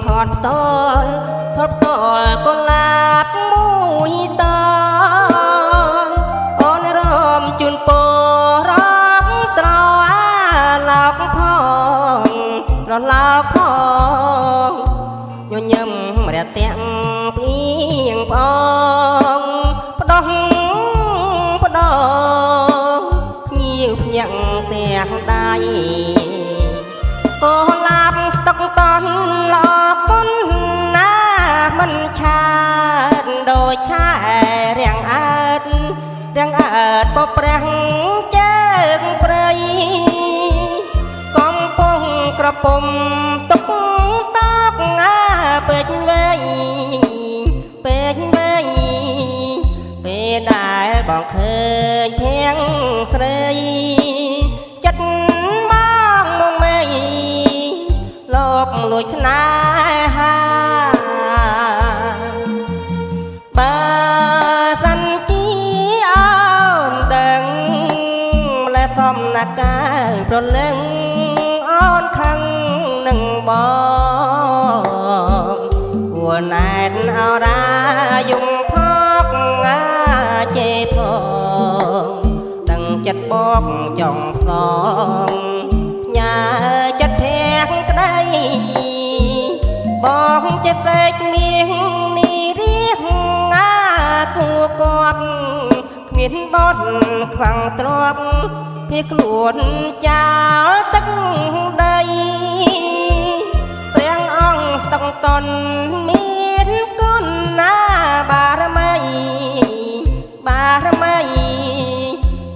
ថតផ្ទាល់កុលាបមួយតអូនរំជូនពររំត្រឡោកផងត្រឡោកផងញញឹមរះទាំងពីងផងផ្ដោះផ្ដោភ្ញៀវភ្ញាក់ទាំងដៃកោឡាបស្តុកតន់ល្អគុណណាមិនឆាតដូចខែរាំងអើតបប្រាំងជើងព្រៃកំពុងក្រពុំទុកតកងាពេកវ័យពេលដែលបងឃើញភៀងស្រីចិត្តមកមកមេលោកលួចស្នេហាបើសិនជាអូនដឹងម្លេះសំណាកាយប្រលឹងអូនខឹងនឹងបងគួរណែនអរាយំផកជេផងដឹងចិត្តបកចង់ផ្សងញ៉ាចិត្តភែកក្ដីបងចិត្តសេចមាសនេះរៀងគួគាត់គ្មានបត់ខ្វាំងទ្របភៀសខ្លួនចោលទឹកដីព្រះអង្គស្តុកតន់មានគុណណាបារមី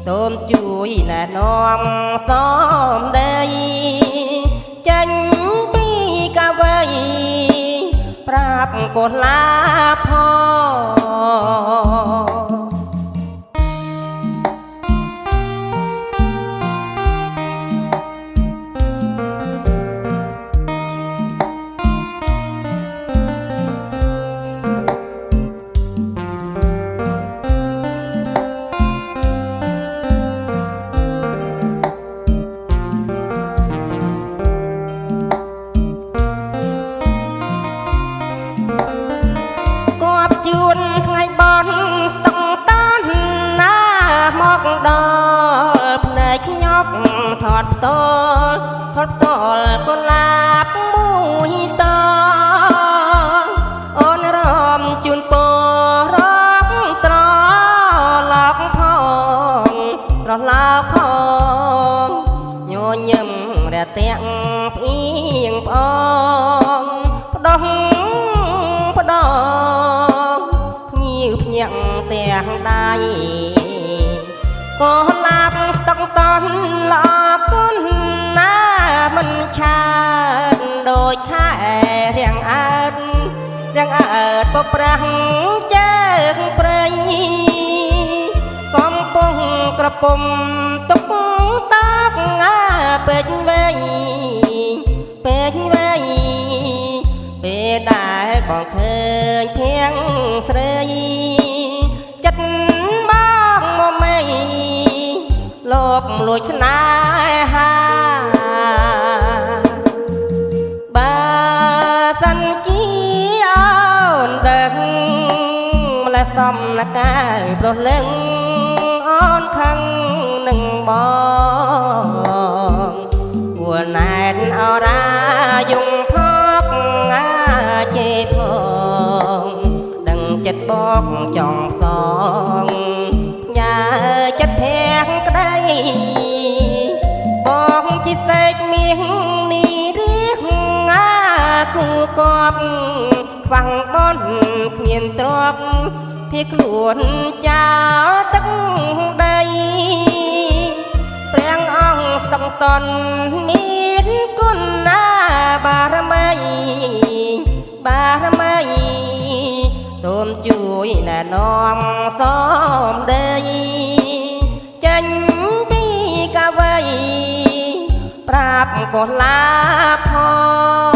សូមជួយណែនាំសំដីចេញពីកាវ័យប្រាប់កូនឡាផងដល់ភ្នែកញាប់ថតផ្ទាល់កុលាបមួយតអូនរំជូនពររំត្រឡោកផងញញឹមរះទាំងផ្អៀងផងផ្ដោះភ្ញៀវភ្ញាក់ទាំងដៃកោឡាបស្តុកតន់ល្អគុណណាមិនឆាតដូចខែរាំងអើតបប្រាំងជើងព្រៃកំពុងក្រពុំទុកតកងាពេកវ័យពេលដែលបងឃើញភៀងស្រីចិត្តមកមេលោកលួចស្នេហាបើសិនជាអូនដឹងម្លេះសំណាកាយប្រលឹងអូនខឹងនឹងបងគួរណែនអរាយំផកជេផងដឹងចិត្តបកចង់ផ្សងញ៉ាចិត្តភែកក្ដីបងជាសេចមាសនេះរៀងគួគាត់ខ្វាំងបន់គ្មានទ្រព្យភៀសខ្លួនចោលទឹកដីព្រះអង្គស្តុកតន់មានគុណណាបារមីសូមជួយណែនាំសំដីចេញពីកាវ័យប្រាប់កូនឡាផង